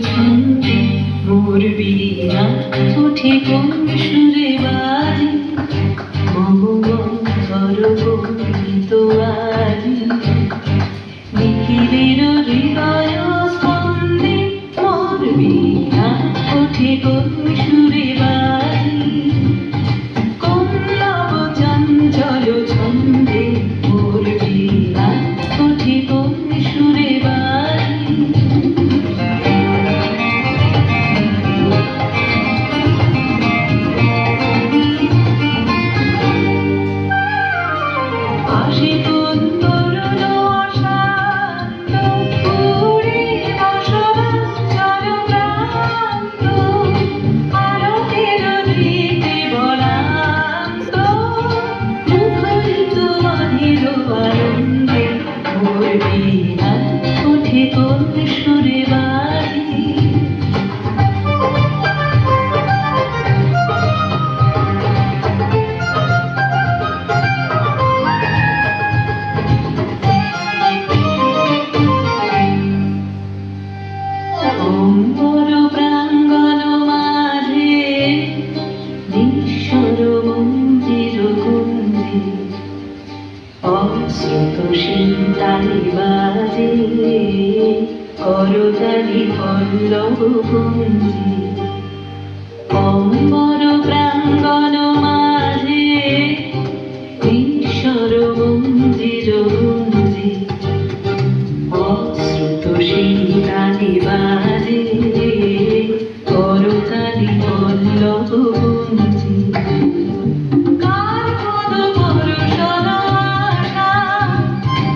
ছন্দে মোর বীণা ওঠে কোন সুরে বাজে মম অন্তর গীত আজি নিখিলের হৃদয় স্পন্দে মোর বীণা ওঠে কোন সুরে বাজে কোন নব চঞ্চল ছন্দে মোর বীণা ওঠে কোন সুরে বাজে আসে কোন তরুণ অশান্ত উড়ে বসবাস জলপ্রান্ত আলোকের দিকে বলান্ত মুখরিত অধীর আনন্দে মোর বীণা ওঠে কোন সুরে বাজে অম্বর প্রাঙ্গণ মাঝে নিঃস্বর মন্দির গুঞ্জে অশ্রুত শীতালি বাজে করতালি পল্লব গুঞ্জে অম্বর প্রাঙ্গণ মাঝে নিঃস্বর মন্দির গুঞ্জে অশ্রুত শীতালি বাজে করতালি পল্লব গুঞ্জে কার পদ পরশন আশা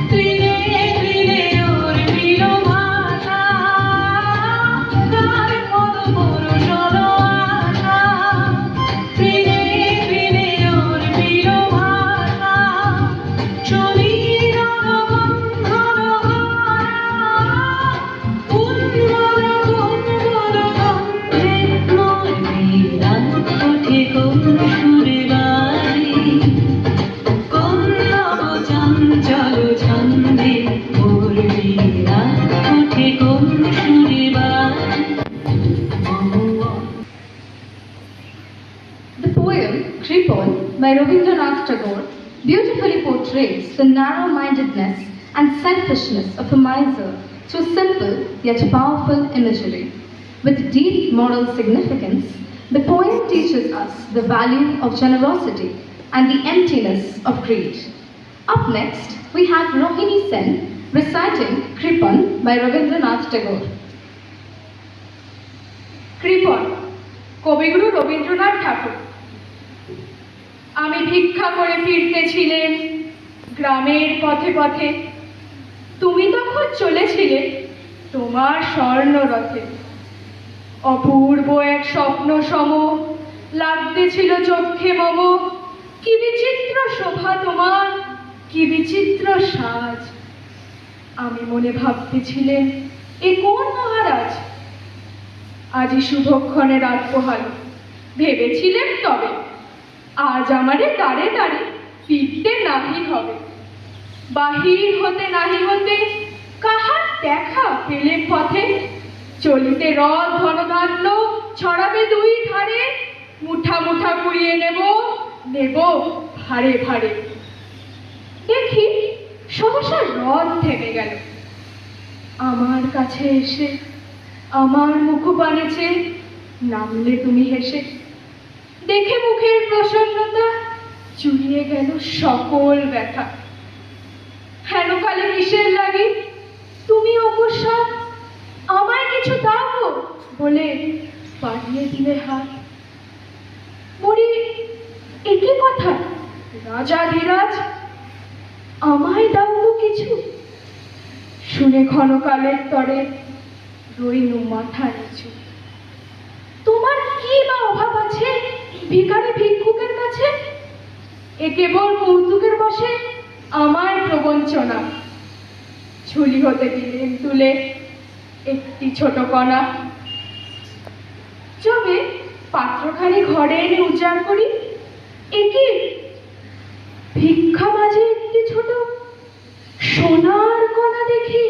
তৃণে তৃণে অর্পিল ভাষা কার পদ পরশন আশা তৃণে তৃণে অর্পিল ভাষা সমীরণ বন্ধন উন্মল কুঞ্জল গন্ধে মোর বীণা ওঠে কোন সুরে বাজে কোন নব চঞ্চল ছন্দে মোর বীণা ওঠে কোন সুরে বাজে The poem Kripal by Rabindranath Tagore beautifully portrays the narrow-mindedness and selfishness of a miser through simple yet powerful imagery. With deep moral significance, the poem teaches us the value of generosity and the emptiness of greed. Up next, we have Rohini Sen reciting Kripal by Rabindranath Tagore. কৃপণ কবিগুরু রবীন্দ্রনাথ ঠাকুর। আমি ভিক্ষা করে ফিরতেছিলেন গ্রামের পথে পথে, তুমি তখন চলেছিলে তোমার স্বর্ণরথে। অপূর্ব এক স্বপ্ন সম লাগতেছিল চক্ষে মম, কি বিচিত্র শোভা তোমার, কি বিচিত্র সাজ। আমি মনে ভাবতেছিলেন এ কোন মহারাজ, আজি শুভক্ষণে রাত পোহাল। ভেবেছিলেন তবে আজ আমারে দাঁড়ে দাঁড়ে ফিরতে নাহি হবে। বাহির হতে নাহি হতে কাহার দেখা পেলেন পথে, চলিতে রথ ধনধান্য ছড়াবে দুই ধারে, মুঠা মুঠা কুড়িয়ে নেব নেব ভারে ভারে। দেখি সহসা রথ থেমে গেল, আমার কাছে এসে আমার মুখপানে চেয়ে নামলে তুমি হেসে। দেখে মুখের প্রসন্নতা চুরিয়ে গেল সকল ব্যথা। হেন কালে কিসের লাগি তুমি অকস্মাৎ আমায় কিছু দাও গো বলে বাড়িয়ে দিলে হাত। বলি একই কথা রাজাধিরাজ, আমায় দাও গো কিছু। শুনে ক্ষণকালের তরে রইনু মাথা নিচু। তোমার কি বা অভাব আছে ভিখারি ভিক্ষুকের কাছে? এ কেবল কৌতুকের বসে আমার প্রবঞ্চনা। ঝুলি হতে দিলেন তুলে একটি ছোট কণা। যবে পাত্রখানি ঘরে এনে উজাড় করি, একে ভিক্ষা মাঝে একটি ছোট সোনার কণা দেখি।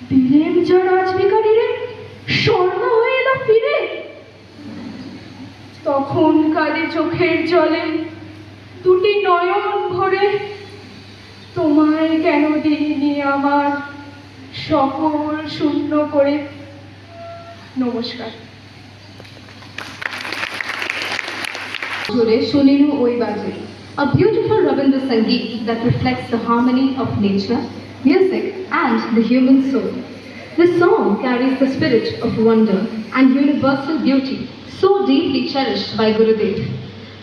দিলেন যা রাজভিখারি রে কাঁদে চোখের জলে, দুটি নয়ন ভরে, তোমায় কেন দিইনি আমার সকল শূন্য করে। নমস্কার। Jure Shuniru Oi Baje, a beautiful Rabindra Sangeet that reflects the harmony of nature, music, and the human soul. This song carries the spirit of wonder and universal beauty so deeply cherished by Gurudev.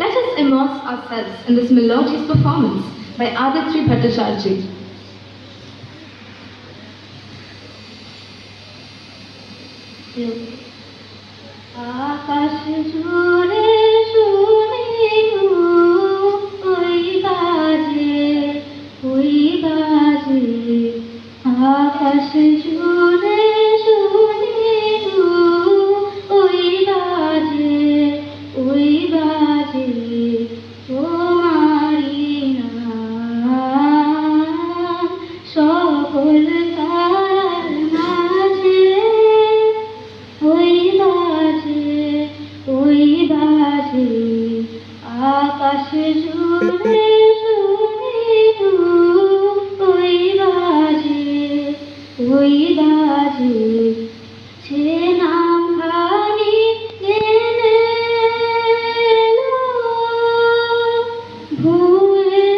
Let us immerse ourselves in this melodious performance by Aditri Bhattacharya. আকাশ জুড়ে শুনিনু ওই বাজে, ওই বাজে। আকাশ জুড়ে শুনিনু ওই বাজে, ওই বাজে। তোমারি নাম সকল তারার মাঝে, ওই বাজে, ওই বাজে। আকাশ জুড়ে শুনিনু ওই বাজে, ওই বাজে। সে নাম খানি নেমে এলো ভুলে,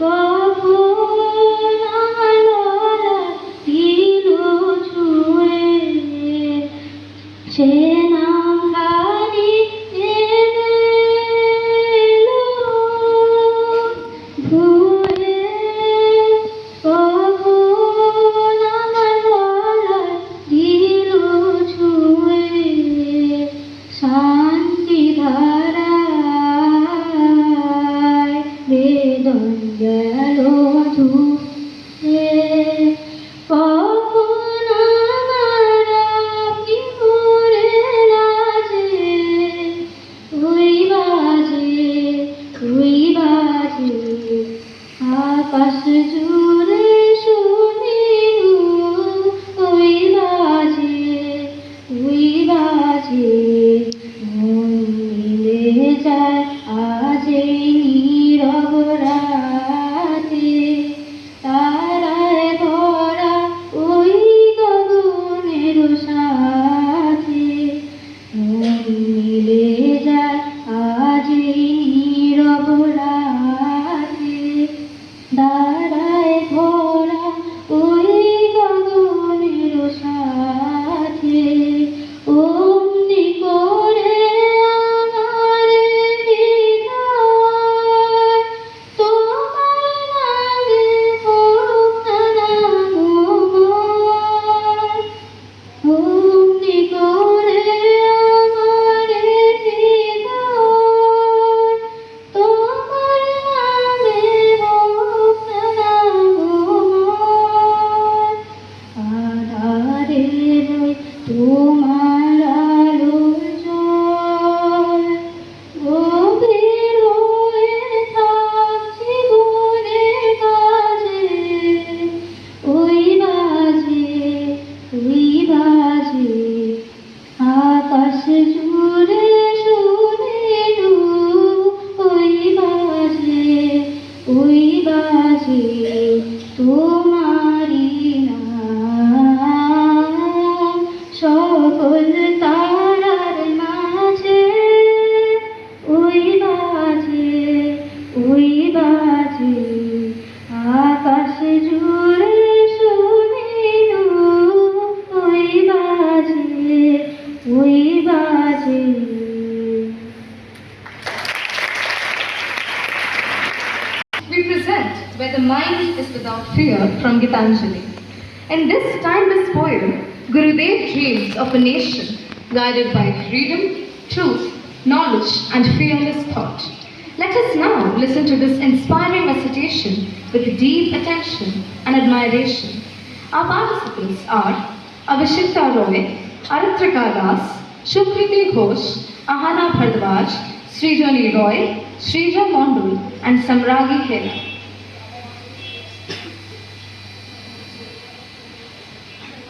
কখন আমার গলা দিল ছুঁয়ে। সে নাম খানি নেমে এলো ভুলে, কখন আমার গলা দিল ছুঁয়ে। শান্তি ধারায় বেদন গেল ধুয়ে, কখন আমার আপনি করে লাজে, ওই বাজে, ওই বাজে। আকাশ জুড়ে শুনিনু ওই বাজে, ওই বাজে। মন মিলে যায় আজ এই নীরব রাতে, তারায় ভরা ওই গগনের সাথে। মন মিলে যায় আজ এই নীরব রাতে, তারায় ভরা ওই গগনের সাথে। অমনি করে আমার হৃদয় তোমার নামে হোক না মোহন। অমনি করে আমার হৃদয় তোমার নামে হোক না মোহন। আধারে রই তোমার আলোর জল, গভীর হয়ে থাকছি জীবনের কাজে, ওই বাজে, ওই বাজে। আকাশ জুড়ে শুনিনু ওই বাজে, ওই বাজে। তোমারি নাম সকল তারার মাঝে, ওই বাজে, ওই বাজে। আকাশ জুড়ে শুনিনু ওই বাজে, ওই বাজে। We present Where the Mind is Without Fear from Gitanjali. In this timeless poem, Gurudev dreams of a nation guided by freedom, truth, knowledge, and fearless thought. Let us now listen to this inspiring recitation with deep attention and admiration. Our participants are Avishikta Roy, Aritrika Das, Shukriti Ghosh, Ahana Bhardwaj, Srijani Roy, Srija Mondul, and Samragi Hela.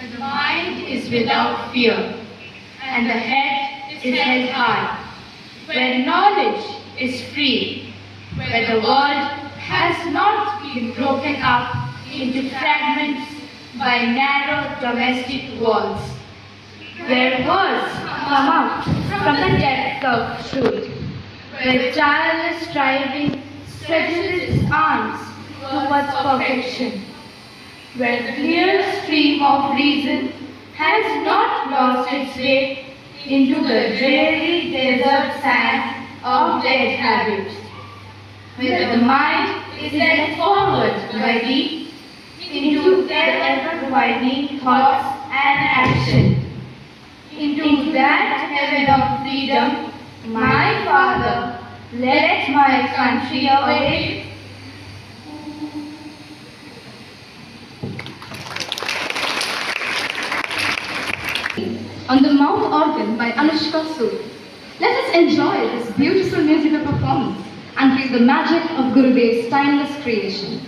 The mind is without fear, and the head is held high. where knowledge is free, where the world has not been broken up into fragments by narrow domestic walls, where words come out from the depth of truth, where tireless striving stretches its arms towards perfection, where the clear stream of reason has not lost its way into the dreary desert sand of dead habits, where the mind is led forward by thee into their ever-widening thoughts and action, into that heaven of freedom, my Father, let my country awake. On the mouth organ by Anushka Sood. Let us enjoy this beautiful musical performance and feel the magic of Gurudev's timeless creation.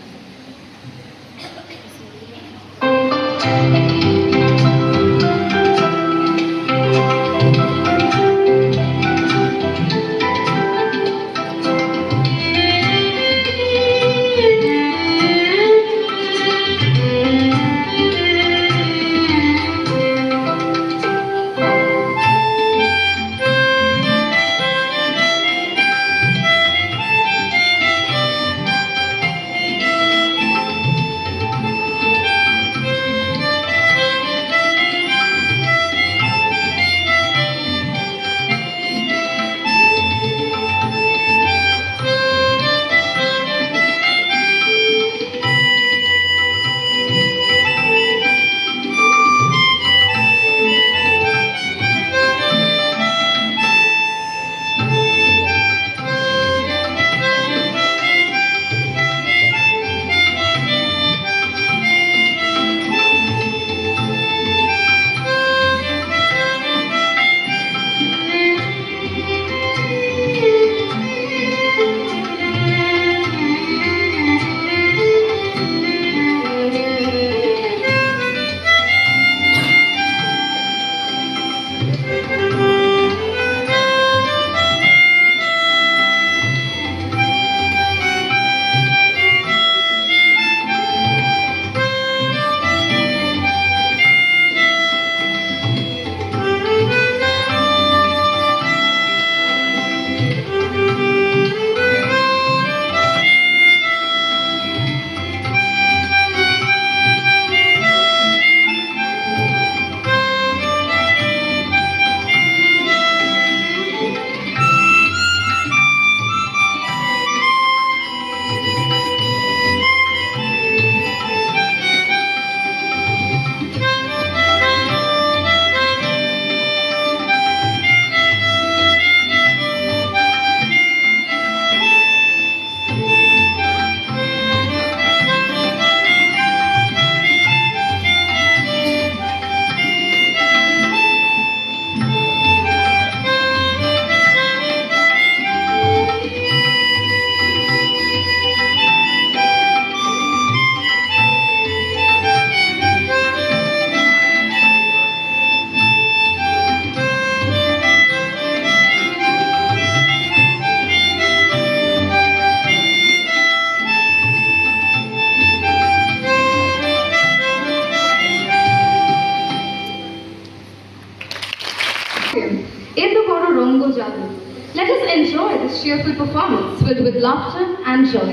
Let us enjoy this cheerful performance filled with laughter and joy.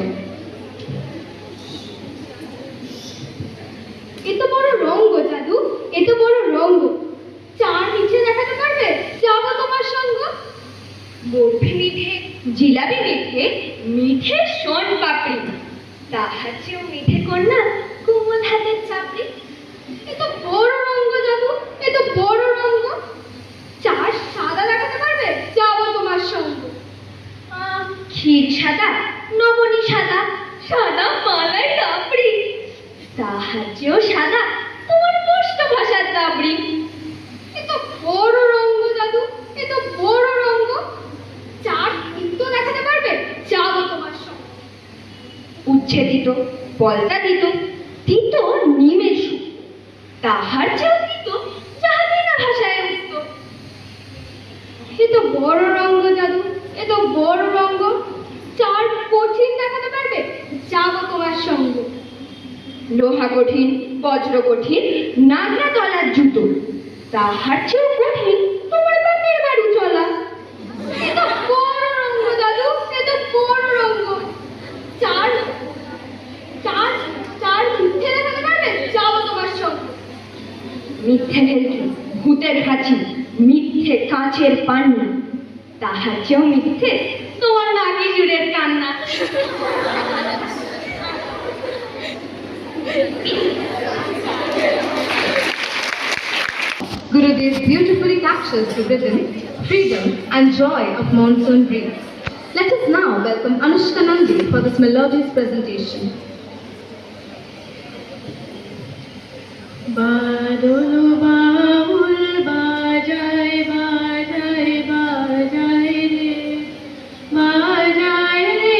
এত বড় রঙ্গ জাদু, এত বড় রঙ্গ, চার নিচে দেখাতে পারবে? যাবো তোমার সঙ্গ। বরফি মিঠে, জিলাপি মিঠে, মিঠে সোন পাপড়ি, তাহার চেয়েও মিঠে কন্যা কোমল হাতের চাপড়ি। এত বড় রঙ্গ জাদু, এত বড় রঙ্গ, চার সাদা দেখাতে পারবে? যাবো তোমার সঙ্গ। ক্ষীর সাদা, নবনী সাদা, সাদা মালাই রাবড়ি, তাহার চেয়েও সাদা তোমার কষ্ট ভাষার রাবড়ি। এত বড় রঙ্গ জাদু, এত বড় রঙ্গ, চার তিতো দেখাতে পারবে? যাবো তোমার সঙ্গ। উচ্ছে দিত, পলতা দিত, দিত নিমেষ, তাহার চেয়েও দিত যাহা বিনা ভাষায় উঠত। এত বড় রঙ্গ জাদু, কঠিন বজ্র কঠিন নাগরা তলার জুতো, তাহার চেয়েও কঠিন তোমার বাপের বাড়ি চলা। এ তো বড় রঙ্গ দাদু, এ তো বড় রঙ্গ। চার চার চার মিথ্যে দেখাতে পারবে? যাবো তোমার সঙ্গে। মিথ্যে ভেলকি, ভূতের হাঁচি, মিথ্যে কাঁচের পান্না, তাহার চেয়েও মিথ্যে তোমার নাকি জুড়ের কান্না। Gurudev beautifully captures the rhythm, freedom, and joy of monsoon breeze. Let us now welcome Anushka Nandi for this melodious presentation. বাদল বাউল বাজায় বাজায় বাজায় রে, বাজায় রে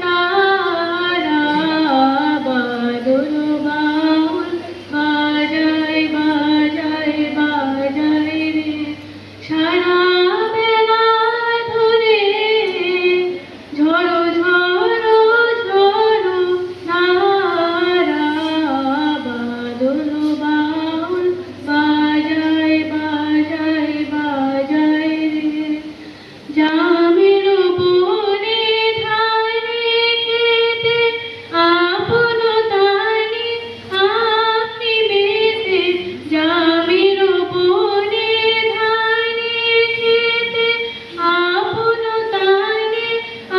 তারা। বাদল বাউল বাজায় বাজায় বাজায় রে, সারা বেলা ধরে ঝড়ো ঝড়ো ঝড়ো নারা। বাদল বাউল বাজায় বাজায় বাজায় রে, জামের বনে ধানে খেতে আপন তানি আপনি মেতে। জামের বনে ধানে খেতে আপন তানি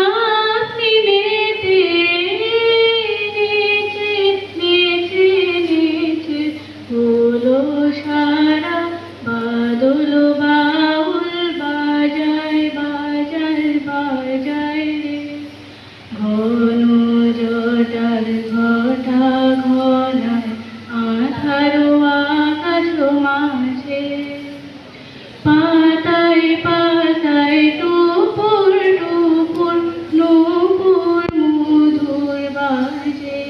আপনি মেতে। নেচে নেচে নেচে হলো সারা। বাদল বাউল বাজায় বাজায় বাজায় রে, ঘন জটার ঘটা ঘনায় আধারো আকাশ মাঝে। পাতায় পাতায় টুপুর টুপুর নুপুর মধুর বাজে।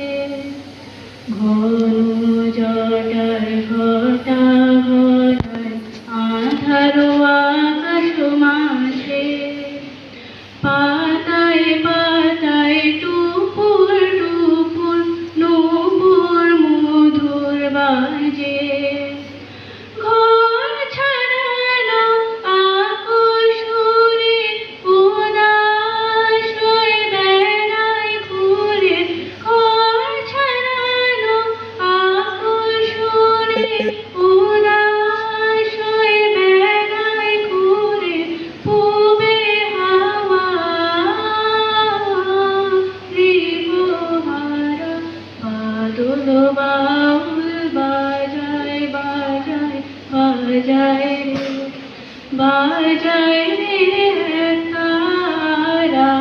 ঘন জটার ঘটা ঘনায় আধারো আকাশ মাঝে। পাতায় পাতায় টুপুর টুপুর নুপুর মধুর বাজে। ঘর ছাড়ানো আকুশরে উদাস হয়ে বেড়ায় ঘুরে। ঘর ছাড়ানো আকুশরে উদাস হয়ে বেড়ায় ঘুরে। পূবে হাওয়া রিপোহারা। বাদল বাউল বাজায় বাজায় বাজায় রে, বাজায় রে তারা।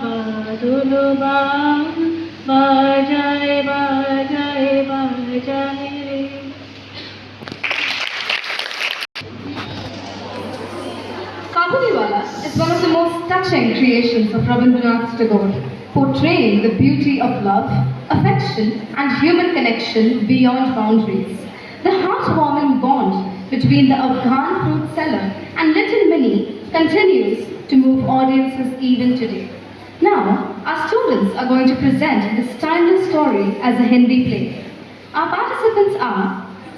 বাদল বাউল বাজায় বাজায় বাজায় রে। Kabuliwala is one of the most touching creations of Rabindranath Tagore, portraying the beauty of love, affection, and human connection beyond boundaries. The heartwarming bond between the Afghan fruit seller and little Minnie continues to move audiences even today. Now, our students are going to present this timeless story as a Hindi play. Our participants are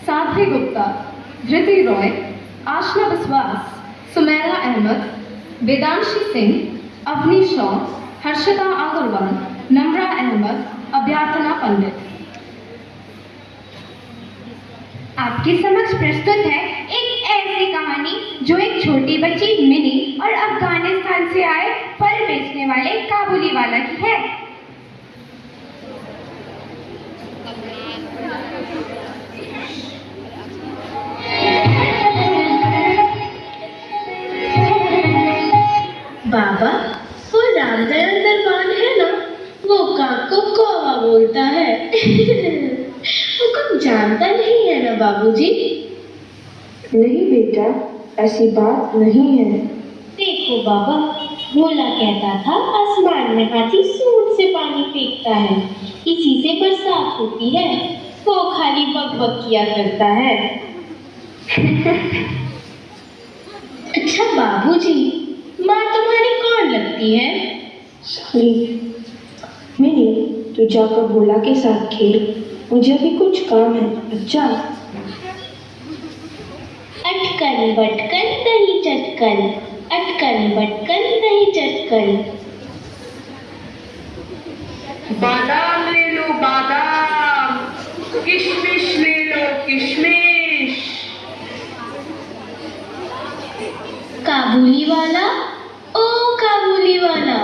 Sadhvi Gupta, Dhriti Roy, Ashna Biswas, Sumaira Ahmed, Vedanshi Singh, Avni Shaw, Harshita Agarwal, Namra Ahmed, Abhyarthana Pandit. आपके समक्ष प्रस्तुत है एक ऐसी कहानी जो एक छोटी बच्ची मिनी और अफगानिस्तान से आए फल बेचने वाले काबुलीवाला की है। बाबा, वो रामदयाल दरबान है ना, वो काक को कौवा बोलता है। वो कुछ जानता नहीं है ना बाबूजी? नहीं बेटा, ऐसी बात नहीं है। देखो बाबा, भोला कहता था आसमान में हाथी सूंड से पानी फेंकता है, इसी से बरसात होती है। वो खाली बक किया करता है। अच्छा बाबूजी, माँ तुम्हारी कौन लगती है? साली, मिनी, तू जाकर भोला के साथ खेल, मुझे अभी कुछ काम है। अच्छा, अटकन बटकन दही चटकन, अटकन बटकन दही चटकन। बादाम ले लो बादाम, किशमिश ले लो किशमिश। काबुली वाला, ओ काबुली वाला।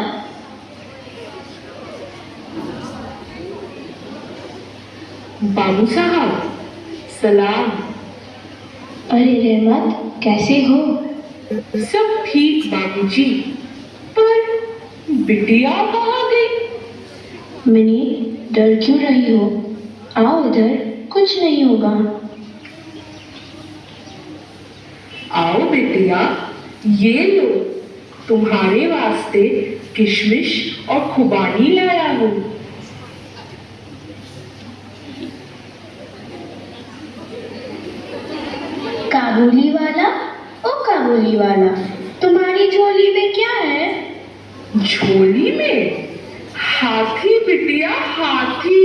बाबू साहब सलाम। अरे रहमत, कैसे हो? सब ठीक बाबूजी, पर बिटिया कहाँ गई? मिनी, डर क्यों रही हो? आओ इधर, कुछ नहीं होगा। आओ बिटिया, ये लो तुम्हारे वास्ते किशमिश और खुबानी लाया हूँ। काबुली वाला, ओ काबुली वाला, तुम्हारी झोली में क्या है? झोली में हाथी बिटिया, हाथी।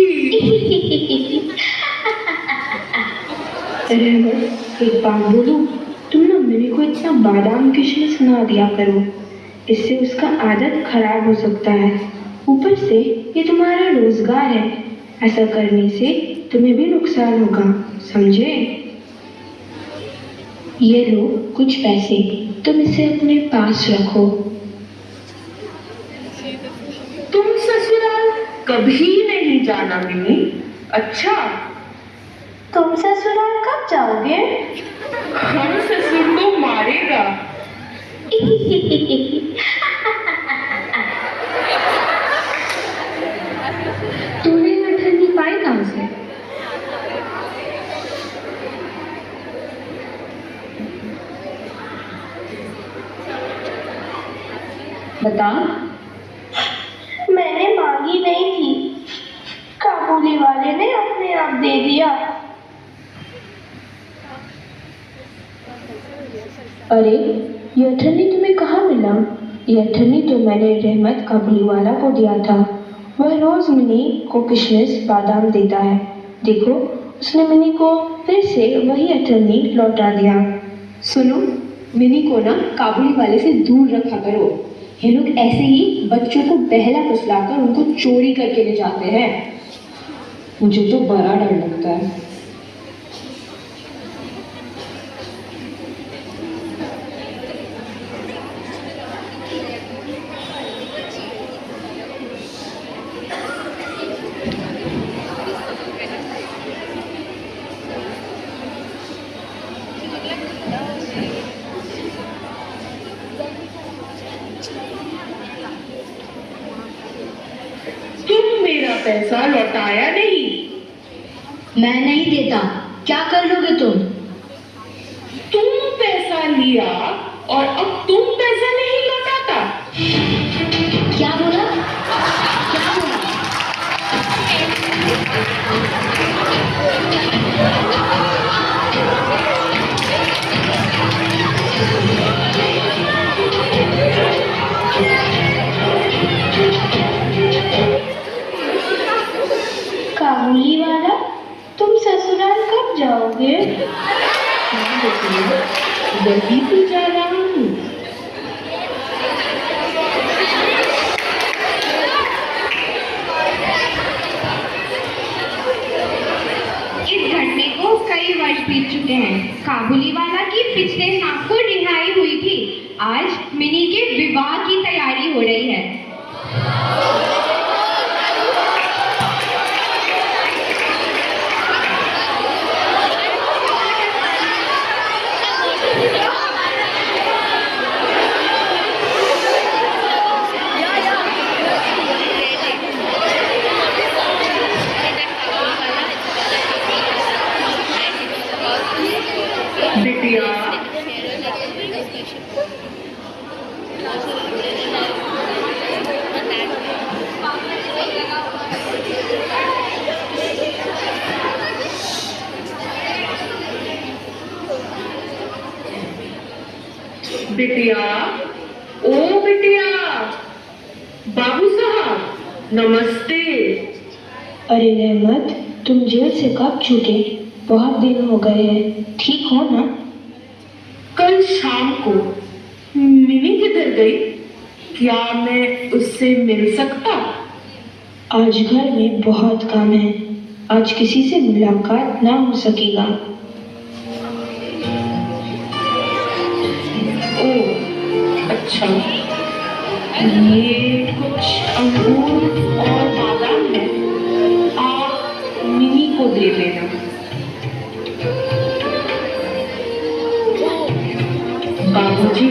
रहमत, एक बात बोलूं? तुम ना मिनी को इतना बादाम किशमिश ना दिया करो, इससे उसका आदत खराब हो सकता है। ऊपर से ये तुम्हारा रोजगार है, ऐसा करने से तुम्हें भी नुकसान होगा, समझे? ये लो कुछ पैसे, तुम इसे अपने पास रखो। तुम ससुराल कभी नहीं जाना मिनी। अच्छा, तुम ससुराल कब जाओगे? हम ससुर को मारेगा। तूने ये ठंडी पाई कहाँ से? बता। मैंने मांगी नहीं थी, काबुली वाले ने अपने आप दे दिया। अरे, ये अठन्नी तुम्हें कहाँ मिला? ये अठन्नी तो मैंने रहमत काबुली वाला को दिया था। वह रोज मिनी को किशमिश बादाम देता है। देखो, उसने मिनी को फिर से वही अठन्नी लौटा दिया। सुनो, मिनी को ना काबुली वाले से दूर रखा करो। ये लोग ऐसे ही बच्चों को बहला फुसलाकर उनको चोरी करके ले जाते हैं। मुझे तो बड़ा डर लगता है। तुम मेरा पैसा लौटाया नहीं। मैं नहीं देता, क्या कर लोगे तुम? तुम पैसा लिया और अब तुम पैसा नहीं लौटाता। क्या बोला? क्या बोला? काबुली वाला, तुम ससुराल कब जाओगे? वही तो जा रहा हूँ। इस घटने को कई वर्ष बीत चुके हैं। काबुली वाला की पिछले शाम को रिहाई हुई थी। आज मिनी के विवाह की तैयारी हो रही है। बिटिया, बिटिया, ओ बिटिया, बाबू साहब नमस्ते। अरे रहमत, तुम जेल से कब छूटे? बहुत दिन हो गए हैं, ठीक हो ना? कल शाम को मिनी किधर गई? क्या मैं उससे मिल सकता? आज घर में बहुत काम है, आज किसी से मुलाकात ना हो सकेगा। ओह अच्छा, ये कुछ अंगूर और बादाम है, आप मिनी को दे देना। बाबूजी,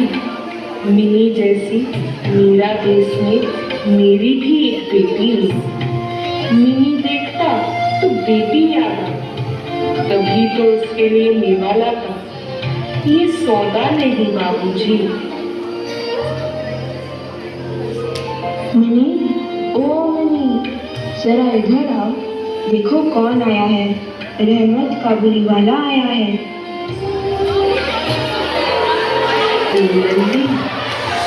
मिनी जैसी मीरा देश में मेरी भी एक बेटी है। मिनी देखता तो बेटी याद आता, तभी तो उसके लिए मेवा लाता। ये सौदा नहीं बाबूजी। मिनी, ओ मिनी, जरा इधर आओ, देखो कौन आया है। रहमत काबुली वाला आया है। नंदी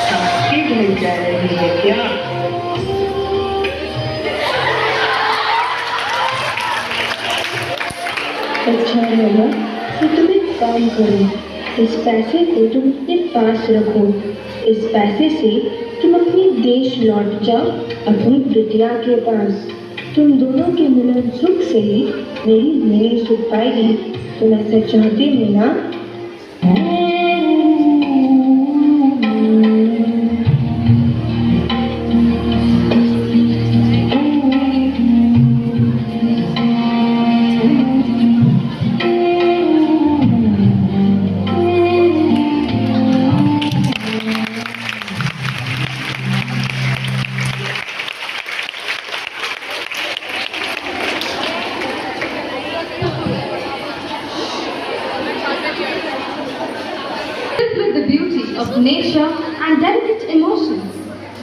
सास के घर जा रही है क्या? अच्छा रहमत, तो तुम एक काम करो, इस पैसे को तुम अपने पास रखो। इस पैसे से तुम अपने देश लौट जाओ, अपनी बिटिया के पास। तुम दोनों के मिलन सुख से ही मेरी मिनी सुख पाएगी। तुम ऐसा चाहते हो ना? Filled with the beauty of nature and delicate emotions,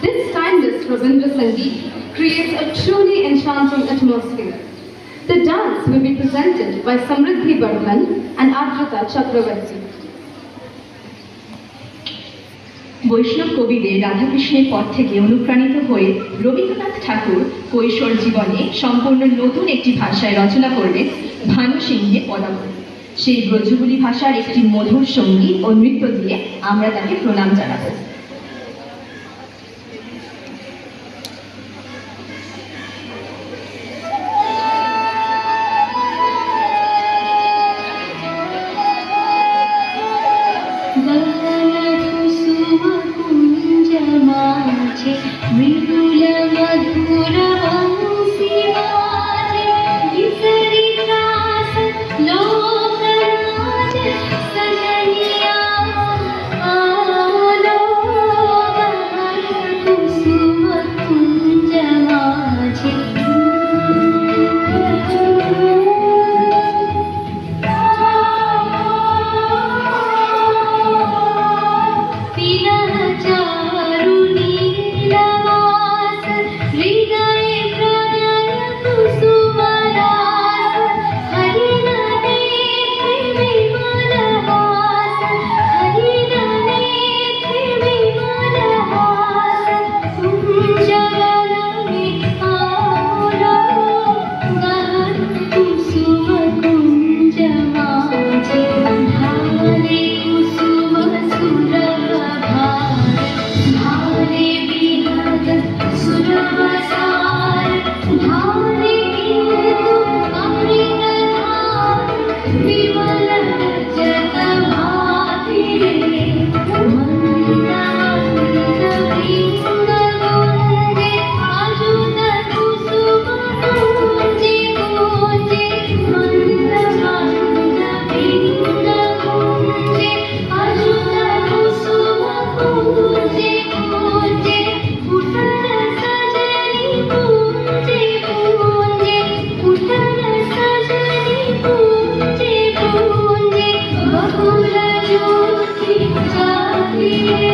this timeless Rabindra Sangeet creates a truly enchanting atmosphere. The dance will be presented by Samriddhi Bardhan and Adrata Chakravarti. বৈষ্ণব কবিদের রাধাকৃষ্ণের পথ থেকে অনুপ্রাণিত হয়ে রবীন্দ্রনাথ ঠাকুর কৈশোর জীবনে সম্পূর্ণ নতুন একটি ভাষায় রচনা করলেন ভানু সিংহের পদাবলী। সেই ব্রজবুলি ভাষার একটি মধুর সঙ্গীত ও নৃত্য দিয়ে আমরা তাকে প্রণাম জানাবো। Yeah.